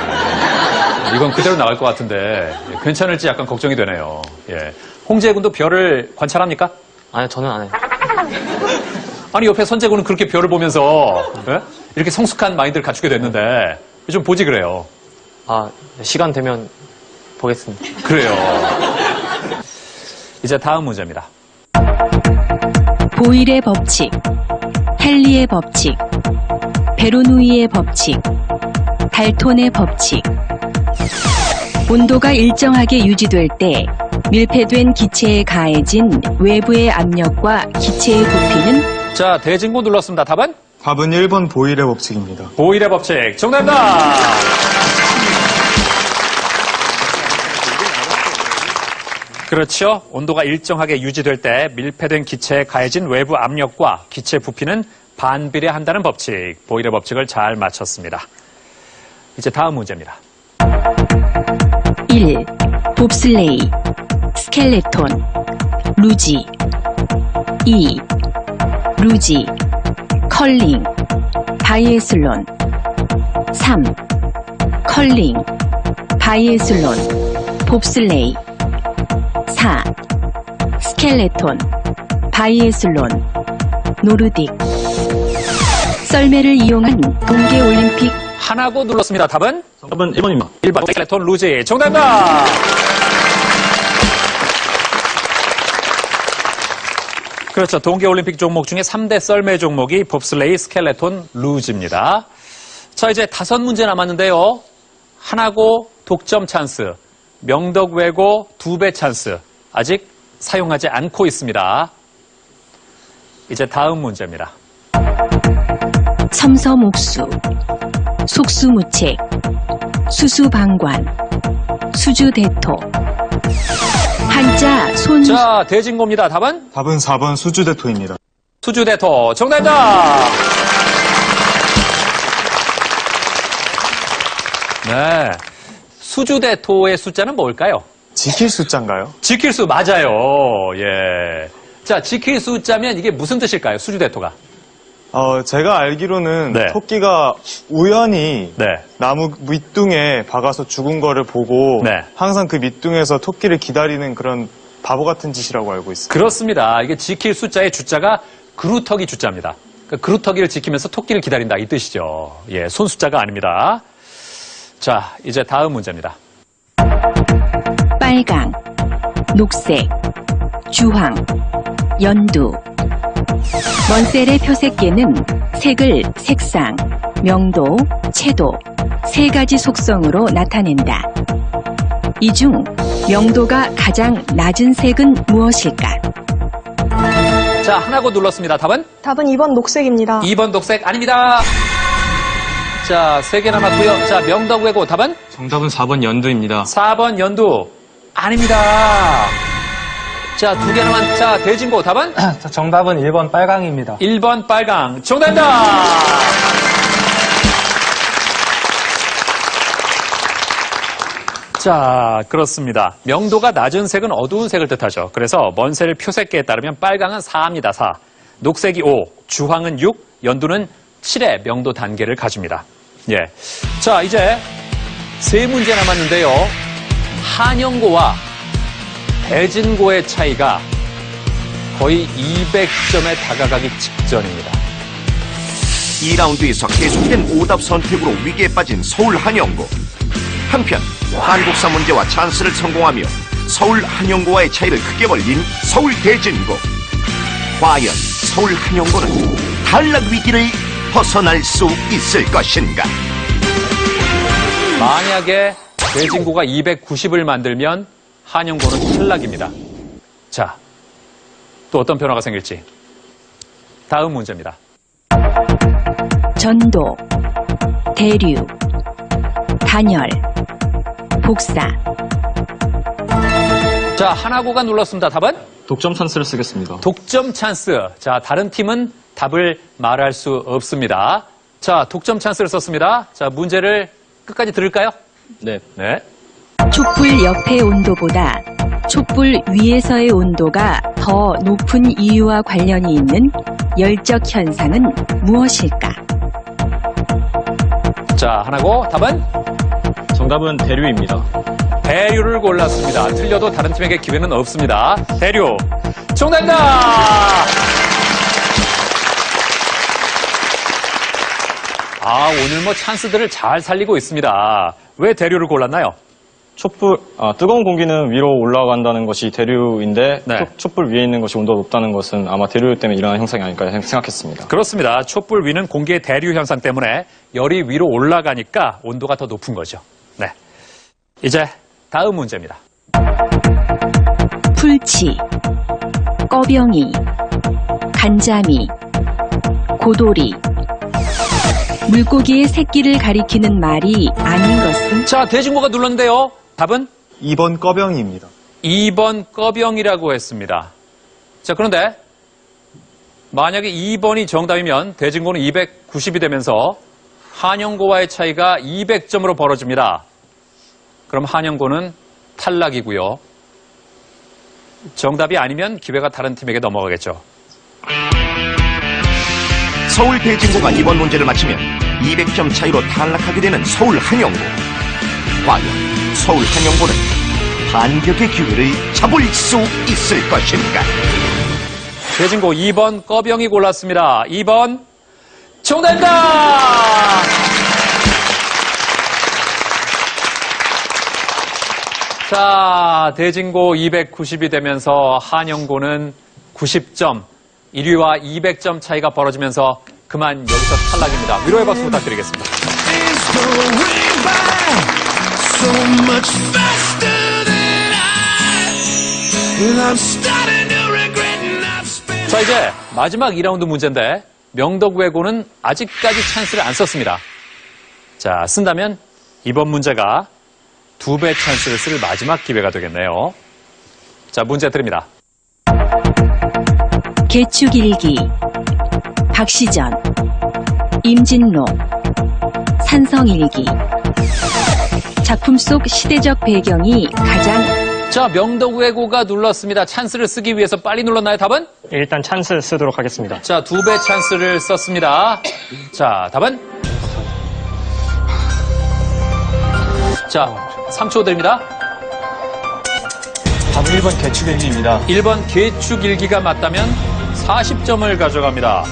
이건 그대로 나갈 것 같은데 괜찮을지 약간 걱정이 되네요. 예. 홍재 군도 별을 관찰합니까? 아니요, 저는 안 해요. 아니, 옆에 선재군은 그렇게 별을 보면서 이렇게 성숙한 마인드를 갖추게 됐는데 좀 보지 그래요. 시간 되면 보겠습니다. 그래요. 이제 다음 문제입니다. 보일의 법칙, 헨리의 법칙, 베로누이의 법칙, 달톤의 법칙. 온도가 일정하게 유지될 때 밀폐된 기체에 가해진 외부의 압력과 기체의 부피는? 자, 대진고 눌렀습니다. 답은? 답은 1번 보일의 법칙입니다. 보일의 법칙. 정답입니다. 그렇죠. 온도가 일정하게 유지될 때 밀폐된 기체에 가해진 외부 압력과 기체 부피는 반비례한다는 법칙. 보일의 법칙을 잘 맞췄습니다. 이제 다음 문제입니다. 1. 봅슬레이 스켈레톤, 루지. 2. 루지, 컬링, 바이애슬론. 3. 컬링, 바이애슬론, 봅슬레이. 4. 스켈레톤, 바이애슬론, 노르딕. 썰매를 이용한 동계올림픽. 하나고 눌렀습니다. 답은? 정답은 1번입니다. 1번 스켈레톤 루지. 정답입니다. 그렇죠. 동계올림픽 종목 중에 3대 썰매 종목이 봅슬레이, 스켈레톤, 루지입니다. 자, 이제 5문제 남았는데요. 하나고 독점 찬스, 명덕 외고 2배 찬스. 아직 사용하지 않고 있습니다. 이제 다음 문제입니다. 섬서목수, 속수무책, 수수방관, 수주대토. 한자 손. 자, 대진고입니다. 답은? 답은 4번 수주대토입니다. 수주대토. 정답입니다. 네. 수주대토의 숫자는 뭘까요? 지킬 숫자인가요? 지킬 수, 맞아요. 예. 자, 지킬 숫자면 이게 무슨 뜻일까요? 수주대토가. 제가 알기로는 네. 토끼가 우연히 네. 나무 밑둥에 박아서 죽은 거를 보고 네. 항상 그 밑둥에서 토끼를 기다리는 그런 바보 같은 짓이라고 알고 있습니다. 그렇습니다. 이게 지킬 숫자의 주자가 그루터기 주자입니다. 그러니까 그루터기를 지키면서 토끼를 기다린다 이 뜻이죠. 예, 손 숫자가 아닙니다. 자, 이제 다음 문제입니다. 빨강, 녹색, 주황, 연두. 먼셀의 표색계는 색을 색상, 명도, 채도, 3가지 속성으로 나타낸다. 이 중 명도가 가장 낮은 색은 무엇일까? 자, 하나고 눌렀습니다. 답은? 답은 2번 녹색입니다. 2번 녹색 아닙니다. 자, 3개 남았고요. 자, 명덕 외고 답은? 정답은 4번 연두입니다. 4번 연두 아닙니다. 자, 2개 남았. 자, 대진고 답은? 정답은 1번 빨강입니다. 1번 빨강. 정답입니다. 자, 그렇습니다. 명도가 낮은 색은 어두운 색을 뜻하죠. 그래서 먼셀 표색계에 따르면 빨강은 4입니다. 4. 녹색이 5, 주황은 6, 연두는 7의 명도 단계를 가집니다. 예. 자, 이제 3문제 남았는데요. 한영고와 대진고의 차이가 거의 200점에 다가가기 직전입니다. 2라운드에서 계속된 오답 선택으로 위기에 빠진 서울 한영고. 한편 한국사 문제와 찬스를 성공하며 서울 한영고와의 차이를 크게 벌린 서울 대진고. 과연 서울 한영고는 탈락 위기를 벗어날 수 있을 것인가? 만약에 대진고가 290을 만들면 한영고는 탈락입니다. 자, 또 어떤 변화가 생길지. 다음 문제입니다. 전도, 대류, 단열, 복사. 자, 하나고가 눌렀습니다. 답은? 독점 찬스를 쓰겠습니다. 독점 찬스. 자, 다른 팀은 답을 말할 수 없습니다. 자, 독점 찬스를 썼습니다. 자, 문제를 끝까지 들을까요? 네. 네. 촛불 옆의 온도보다 촛불 위에서의 온도가 더 높은 이유와 관련이 있는 열적 현상은 무엇일까? 자, 하나고 답은? 정답은 대류입니다. 대류를 골랐습니다. 틀려도 다른 팀에게 기회는 없습니다. 대류. 정답입니다! 아, 오늘 뭐 찬스들을 잘 살리고 있습니다. 왜 대류를 골랐나요? 뜨거운 공기는 위로 올라간다는 것이 대류인데 네. 촛불 위에 있는 것이 온도가 높다는 것은 아마 대류 때문에 일어나는 현상이 아닐까 생각했습니다. 그렇습니다. 촛불 위는 공기의 대류 현상 때문에 열이 위로 올라가니까 온도가 더 높은 거죠. 네. 이제 다음 문제입니다. 풀치, 꺼병이, 간자미, 고도리. 물고기의 새끼를 가리키는 말이 아닌 것은? 자, 대진고가 눌렀는데요. 답은? 2번 꺼병이입니다. 2번 꺼병이라고 했습니다. 자, 그런데 만약에 2번이 정답이면 대진고는 290이 되면서 한영고와의 차이가 200점으로 벌어집니다. 그럼 한영고는 탈락이고요. 정답이 아니면 기회가 다른 팀에게 넘어가겠죠. 서울 대진고가 이번 문제를 맞히면 200점 차이로 탈락하게 되는 서울 한영고. 과연 서울 한영고는 반격의 기회를 잡을 수 있을 것인가? 대진고 2번 꺼병이 골랐습니다. 2번 정답입니다. 자, 대진고 290이 되면서 한영고는 90점, 1위와 200점 차이가 벌어지면서 그만 여기서 탈락입니다. 위로의 박수 부탁드리겠습니다. 자, 이제 마지막 2라운드 문제인데 명덕외고는 아직까지 찬스를 안 썼습니다. 자, 쓴다면 이번 문제가 2배 찬스를 쓸 마지막 기회가 되겠네요. 자, 문제 드립니다. 개축일기, 박시전, 임진록, 산성일기. 작품 속 시대적 배경이 가장 자, 명덕외고가 눌렀습니다. 찬스를 쓰기 위해서 빨리 눌렀나요? 답은? 일단 찬스 쓰도록 하겠습니다. 자, 2배 찬스를 썼습니다. 자, 답은? 자, 3초 드립니다. 답은 1번 개축일기입니다. 1번 개축일기가 맞다면 40점을 가져갑니다.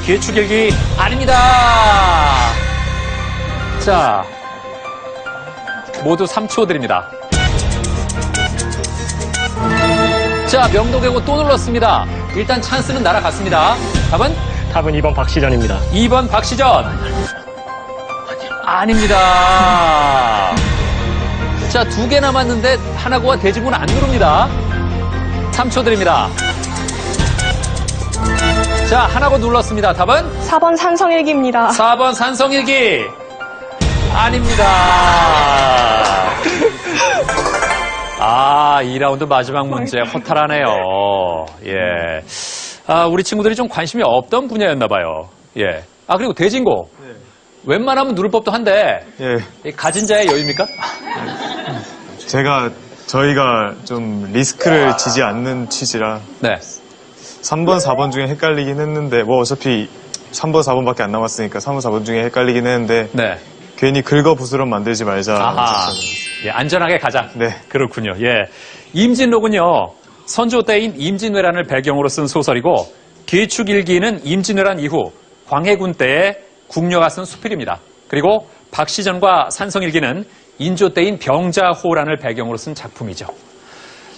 개축일기 아닙니다. 자, 모두 3초 드립니다. 자, 명덕외고 또 눌렀습니다. 일단 찬스는 날아갔습니다. 답은? 답은 2번 박시전입니다. 2번 박시전. 아닙니다. 자, 2개 남았는데 하나고와 대진고는 안 누릅니다. 3초 드립니다. 자, 하나고 눌렀습니다. 답은? 4번 산성일기입니다. 4번 산성일기. 아닙니다. 아, 2라운드 마지막 문제 허탈하네요. 예. 아, 우리 친구들이 좀 관심이 없던 분야였나 봐요. 예. 아, 그리고 대진고. 웬만하면 누를 법도 한데. 예. 가진 자의 여유입니까? 저희가 좀 리스크를 지지 않는 취지라. 네. 3번, 4번 중에 헷갈리긴 했는데, 뭐 어차피 3번, 4번밖에 안 남았으니까 3번, 4번 중에 헷갈리긴 했는데. 네. 괜히 긁어부스럼 만들지 말자. 아하. 예, 안전하게 가자. 네. 그렇군요. 예. 임진록은요, 선조 때인 임진왜란을 배경으로 쓴 소설이고, 개축일기는 임진왜란 이후 광해군 때의 궁녀가 쓴 수필입니다. 그리고 박시전과 산성일기는 인조 때인 병자호란을 배경으로 쓴 작품이죠.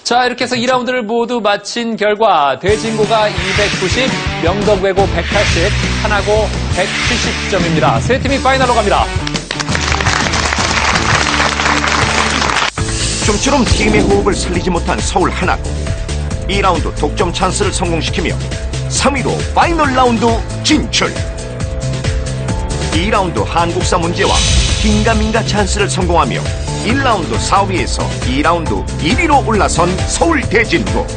자, 이렇게 해서 2라운드를 모두 마친 결과 대진고가 290, 명덕외고 180, 하나고 170점입니다. 세 팀이 파이널로 갑니다. 좀처럼 팀의 호흡을 살리지 못한 서울 하나고 2라운드 독점 찬스를 성공시키며 3위로 파이널 라운드 진출. 2라운드 한국사 문제와 긴가민가 찬스를 성공하며 1라운드 4위에서 2라운드 1위로 올라선 서울 대진고.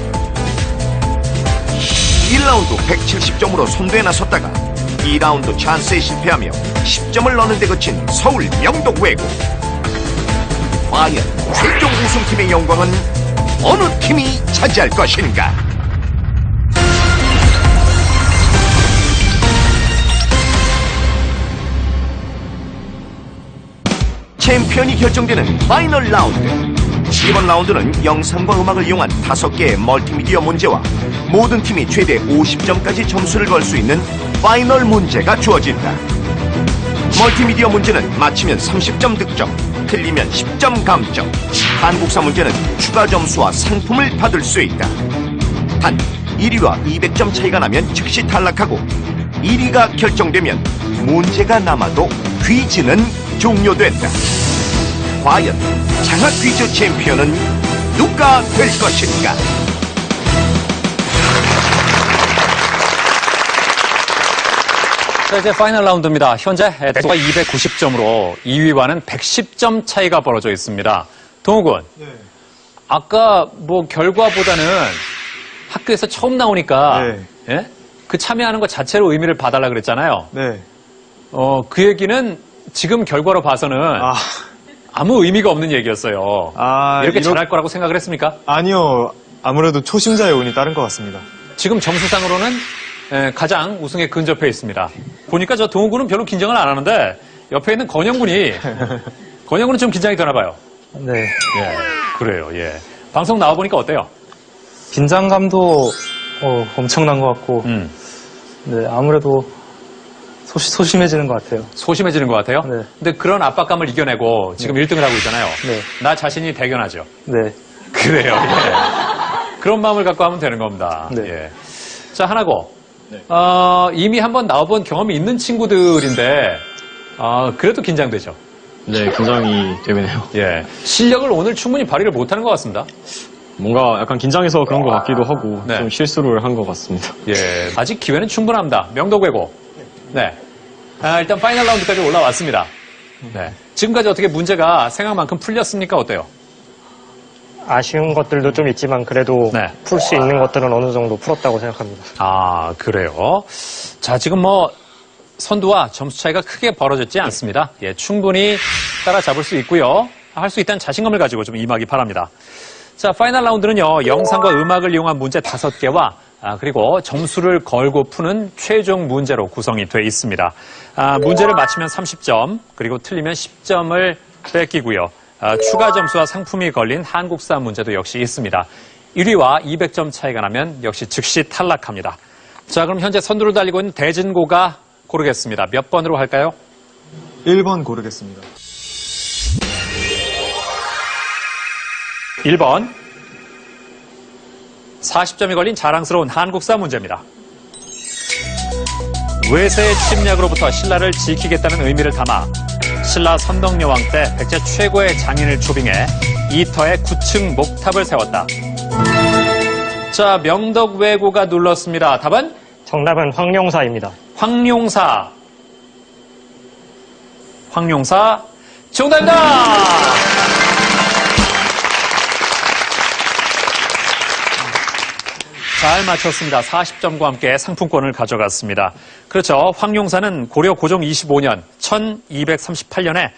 1라운드 170점으로 선두에 나섰다가 2라운드 찬스에 실패하며 10점을 넣는 데 그친 서울 명덕외고. 과연 최종 우승팀의 영광은 어느 팀이 차지할 것인가? 챔피언이 결정되는 파이널 라운드. 이번 라운드는 영상과 음악을 이용한 5개의 멀티미디어 문제와 모든 팀이 최대 50점까지 점수를 걸 수 있는 파이널 문제가 주어진다. 멀티미디어 문제는 맞히면 30점 득점, 틀리면 10점 감점. 한국사 문제는 추가 점수와 상품을 받을 수 있다. 단 1위와 200점 차이가 나면 즉시 탈락하고 1위가 결정되면 문제가 남아도 퀴즈는 종료된다. 과연 장학 퀴즈 챔피언은 누가 될 것인가? 자, 이제 파이널 라운드입니다. 현재 대구가 290점으로 2위와는 110점 차이가 벌어져 있습니다. 동욱군, 네. 아까 뭐 결과보다는 학교에서 처음 나오니까 네. 예? 그 참여하는 것 자체로 의미를 봐달라 그랬잖아요. 네. 그 얘기는 지금 결과로 봐서는 아무 의미가 없는 얘기였어요. 이렇게 잘할 거라고 생각을 했습니까? 아니요. 아무래도 초심자의 운이 따른 것 같습니다. 지금 점수상으로는 가장 우승에 근접해 있습니다. 보니까 저 동훈 군은 별로 긴장을 안 하는데 옆에 있는 건영 군이 좀 긴장이 되나 봐요. 네. 예, 그래요. 예. 방송 나와 보니까 어때요? 긴장감도 엄청난 것 같고, 네, 아무래도 소심해지는 것 같아요. 소심해지는 것 같아요? 네. 근데 그런 압박감을 이겨내고 지금 1등을 하고 있잖아요. 네. 나 자신이 대견하죠. 네. 그래요. 예. 그런 마음을 갖고 하면 되는 겁니다. 네. 예. 자, 하나고. 이미 한번 나와본 경험이 있는 친구들인데, 그래도 긴장되죠. 네, 긴장이 되네요. 예. 실력을 오늘 충분히 발휘를 못하는 것 같습니다. 뭔가 약간 긴장해서 그런 것 같기도 하고 네. 좀 실수를 한 것 같습니다. 예. 아직 기회는 충분합니다. 명도괴고. 네. 일단 파이널 라운드까지 올라왔습니다. 네. 지금까지 어떻게 문제가 생각만큼 풀렸습니까? 어때요? 아쉬운 것들도 좀 있지만 그래도 네. 풀 수 있는 것들은 어느 정도 풀었다고 생각합니다. 아, 그래요? 자, 지금 선두와 점수 차이가 크게 벌어졌지 않습니다. 예, 충분히 따라잡을 수 있고요. 할 수 있다는 자신감을 가지고 좀 임하기 바랍니다. 자, 파이널 라운드는요, 영상과 음악을 이용한 문제 5개와 그리고 점수를 걸고 푸는 최종 문제로 구성이 되어 있습니다. 문제를 맞히면 30점, 그리고 틀리면 10점을 뺏기고요. 추가 점수와 상품이 걸린 한국사 문제도 역시 있습니다. 1위와 200점 차이가 나면 역시 즉시 탈락합니다. 자, 그럼 현재 선두를 달리고 있는 대진고가 고르겠습니다. 몇 번으로 할까요? 1번 고르겠습니다. 1번. 40점이 걸린 자랑스러운 한국사 문제입니다. 외세의 침략으로부터 신라를 지키겠다는 의미를 담아 신라 선덕여왕 때 백제 최고의 장인을 초빙해 이터에 9층 목탑을 세웠다. 자, 명덕외고가 눌렀습니다. 답은? 정답은 황룡사입니다. 황룡사. 정답입니다! 잘 맞췄습니다. 40점과 함께 상품권을 가져갔습니다. 그렇죠. 황룡사는 고려 고종 25년 1238년에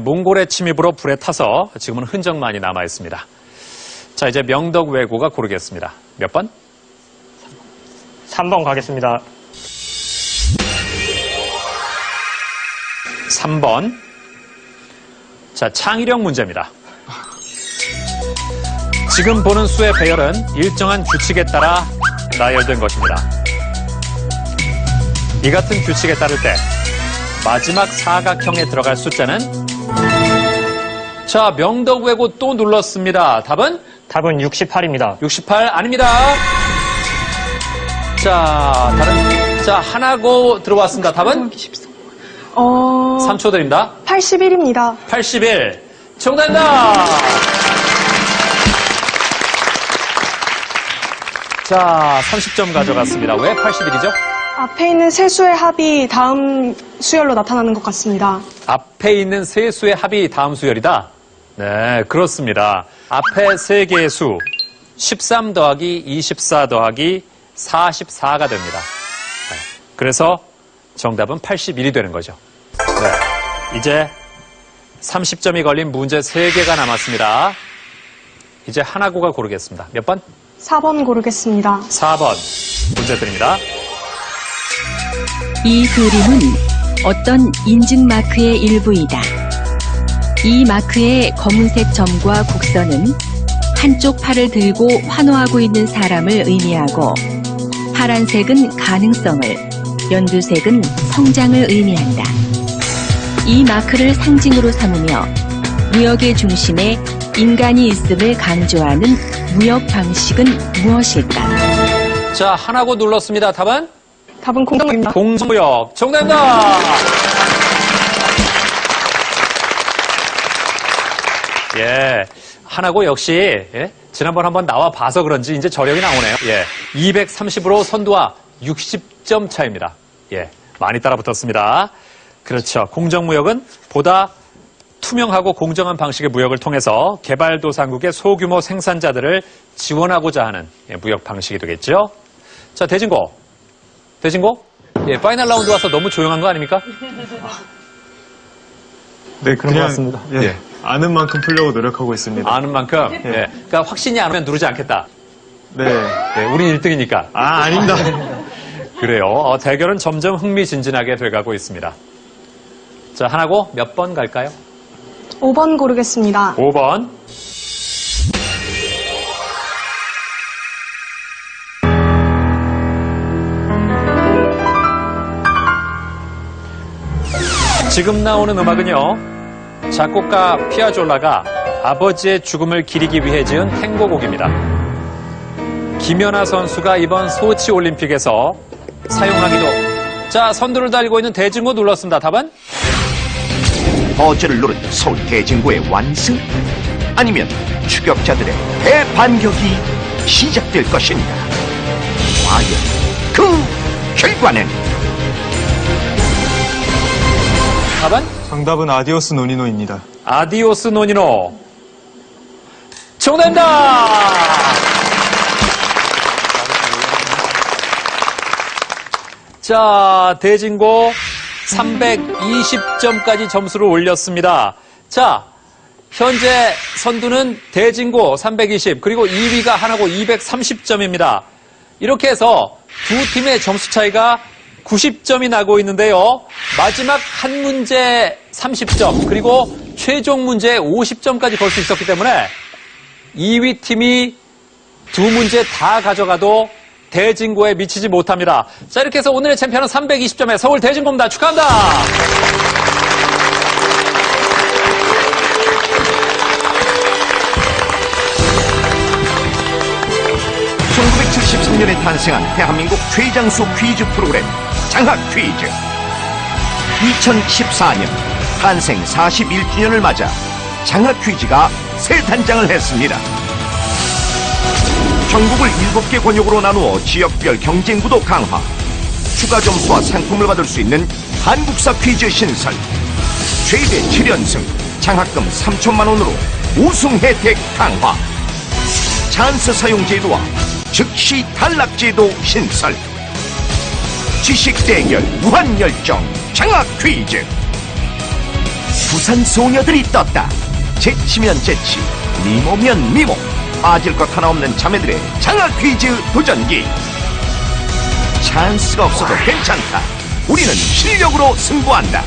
몽골의 침입으로 불에 타서 지금은 흔적만이 남아 있습니다. 자, 이제 명덕외고가 고르겠습니다. 몇 번? 3번 가겠습니다. 3번. 자, 창의력 문제입니다. 지금 보는 수의 배열은 일정한 규칙에 따라 나열된 것입니다. 이 같은 규칙에 따를 때 마지막 사각형에 들어갈 숫자는? 자, 명덕외고 또 눌렀습니다. 답은? 답은 68입니다. 68 아닙니다. 자, 자, 하나고 들어왔습니다. 답은? 3초 드립니다. 81입니다. 81. 정답입니다. 자, 30점 가져갔습니다. 왜 81이죠? 앞에 있는 세 수의 합이 다음 수열로 나타나는 것 같습니다. 앞에 있는 세 수의 합이 다음 수열이다? 네, 그렇습니다. 앞에 세 개의 수, 13 더하기 24 더하기 44가 됩니다. 네, 그래서 정답은 81이 되는 거죠. 네, 이제 30점이 걸린 문제 3개가 남았습니다. 이제 하나고가 고르겠습니다. 몇 번? 4번 고르겠습니다. 4번 문제 드립니다. 이 그림은 어떤 인증 마크의 일부이다. 이 마크의 검은색 점과 곡선은 한쪽 팔을 들고 환호하고 있는 사람을 의미하고 파란색은 가능성을, 연두색은 성장을 의미한다. 이 마크를 상징으로 삼으며 무역의 중심에 인간이 있음을 강조하는 무역 방식은 무엇일까? 자, 하나고 눌렀습니다. 답은? 답은 공정무역입니다. 공정무역. 정답입니다. 예. 하나고 역시, 예? 지난번 한번 나와 봐서 그런지 이제 저력이 나오네요. 예. 230으로 선두와 60점 차입니다. 예. 많이 따라붙었습니다. 그렇죠. 공정무역은 보다 투명하고 공정한 방식의 무역을 통해서 개발도상국의 소규모 생산자들을 지원하고자 하는 무역 방식이 되겠죠. 자, 대진고. 예, 파이널 라운드 와서 너무 조용한 거 아닙니까? 네, 그런 것 같습니다. 예, 예. 아는 만큼 풀려고 노력하고 있습니다. 아는 만큼. 예. 그러니까 확신이 안 오면 누르지 않겠다. 네. 네, 우린 1등이니까. 아, 아닙니다. 그래요. 대결은 점점 흥미진진하게 돼가고 있습니다. 자, 하나고 몇 번 갈까요? 5번 고르겠습니다. 5번. 지금 나오는 음악은요, 작곡가 피아졸라가 아버지의 죽음을 기리기 위해 지은 탱고곡입니다. 김연아 선수가 이번 소치 올림픽에서 사용하기도. 자, 선두를 달리고 있는 대진고 눌렀습니다. 답은? 버즈를 누른 서울 대진고의 완승? 아니면 추격자들의 대반격이 시작될 것인가? 과연 그 결과는? 답은? 정답은 아디오스 노니노입니다. 아디오스 노니노. 정답입니다! 자, 대진고 320점까지 점수를 올렸습니다. 자, 현재 선두는 대진고 320, 그리고 2위가 하나고 230점입니다. 이렇게 해서 두 팀의 점수 차이가 90점이 나고 있는데요. 마지막 한 문제 30점, 그리고 최종 문제 50점까지 걸 수 있었기 때문에 2위 팀이 두 문제 다 가져가도 대진고에 미치지 못합니다. 자, 이렇게 해서 오늘의 챔피언은 320점의 서울 대진고입니다. 축하합니다. 1973년에 탄생한 대한민국 최장수 퀴즈 프로그램 장학 퀴즈. 2014년 탄생 41주년을 맞아 장학 퀴즈가 새 단장을 했습니다. 전국을 7개 권역으로 나누어 지역별 경쟁 구도 강화, 추가 점수와 상품을 받을 수 있는 한국사 퀴즈 신설, 최대 7연승, 장학금 3천만 원으로 우승 혜택 강화, 찬스 사용 제도와 즉시 탈락 제도 신설, 지식 대결 무한 열정 장학 퀴즈. 부산 소녀들이 떴다. 재치면 재치, 미모면 미모, 빠질 것 하나 없는 자매들의 장학 퀴즈 도전기. 찬스가 없어도 괜찮다. 우리는 실력으로 승부한다.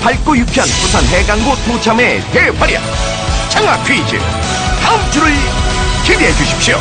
밝고 유쾌한 부산 해강고 두 자매의 대활약 장학 퀴즈. 다음 주를 기대해 주십시오.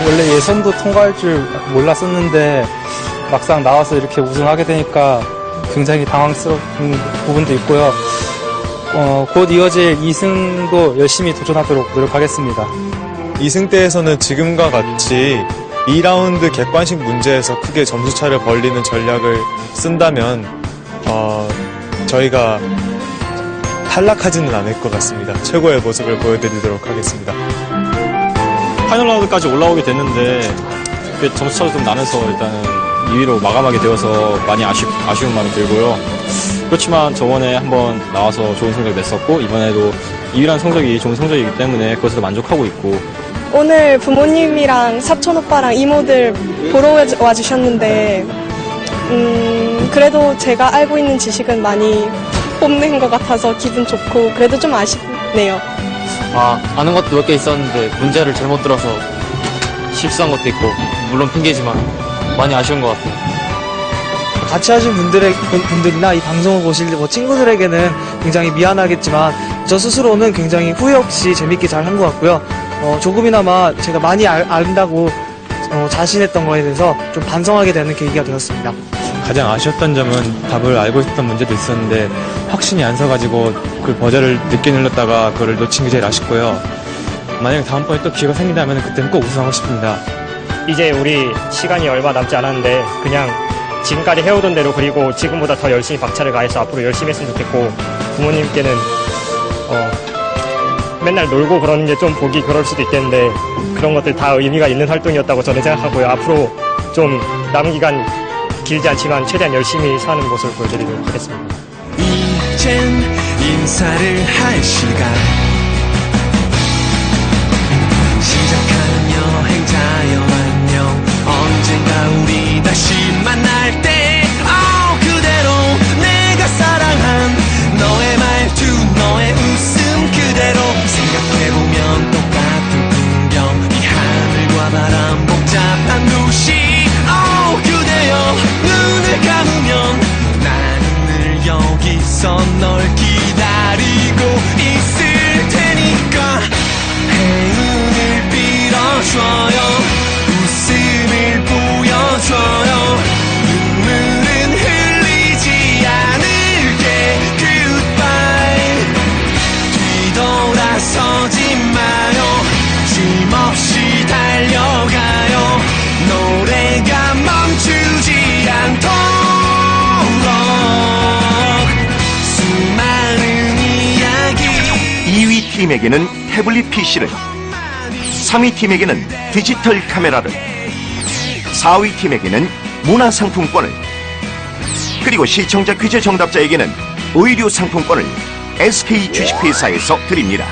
원래 예선도 통과할 줄 몰랐었는데 막상 나와서 이렇게 우승하게 되니까 굉장히 당황스러운 부분도 있고요. 곧 이어질 2승도 열심히 도전하도록 노력하겠습니다. 2승 때에서는 지금과 같이 2라운드 객관식 문제에서 크게 점수차를 벌리는 전략을 쓴다면 저희가 탈락하지는 않을 것 같습니다. 최고의 모습을 보여드리도록 하겠습니다. 파이널 라운드까지 올라오게 됐는데 점수차도 좀 나면서 일단은 2위로 마감하게 되어서 많이 아쉬운 마음이 들고요. 그렇지만 저번에 한번 나와서 좋은 성적 냈었고 이번에도 2위라는 성적이 좋은 성적이기 때문에 그것에도 만족하고 있고. 오늘 부모님이랑 사촌 오빠랑 이모들 보러 와주셨는데 그래도 제가 알고 있는 지식은 많이 뽐낸 것 같아서 기분 좋고 그래도 좀 아쉽네요. 아는 것도 몇 개 있었는데 문제를 잘못 들어서 실수한 것도 있고 물론 핑계지만 많이 아쉬운 것 같아요. 같이 하신 분들이나 이 방송을 보실 친구들에게는 굉장히 미안하겠지만 저 스스로는 굉장히 후회 없이 재밌게 잘 한 것 같고요. 조금이나마 제가 많이 안다고 자신했던 거에 대해서 좀 반성하게 되는 계기가 되었습니다. 가장 아쉬웠던 점은 답을 알고 있었던 문제도 있었는데 확신이 안 서가지고 그 버저를 늦게 눌렀다가 그걸 놓친 게 제일 아쉽고요. 만약에 다음번에 또 기회가 생긴다면 그때는 꼭 우승하고 싶습니다. 이제 우리 시간이 얼마 남지 않았는데 그냥 지금까지 해오던 대로 그리고 지금보다 더 열심히 박차를 가해서 앞으로 열심히 했으면 좋겠고 부모님께는 맨날 놀고 그러는 게 좀 보기 그럴 수도 있겠는데 그런 것들 다 의미가 있는 활동이었다고 저는 생각하고요. 앞으로 좀 남은 기간 길지 않지만 최대한 열심히 사는 모습을 보여드리도록 하겠습니다. 이젠 인사를 할 시간 시작하는 여행자여 안녕 언젠가 우리 다시 만날 때 그대로 내가 사랑한 너의 말투 너의 웃음 그대로 생각해보면 똑같은 풍경 이 하늘과 바람 복잡한 도시 그대여 눈을 감으면 나는 늘 여기서 널 기다리고 있을 테니까 행운을 빌어줘요 웃음을 보여줘요 눈물은 흘리지 않을게 Goodbye 뒤돌아서지 마요 힘없이 달려가요 노래가 멈추지 않도록 수많은 이야기 2위 팀에게는 태블릿 PC를, 3위 팀에게는 디지털 카메라를, 4위 팀에게는 문화상품권을, 그리고 시청자 퀴즈 정답자에게는 의류 상품권을 SK 주식회사에서 드립니다.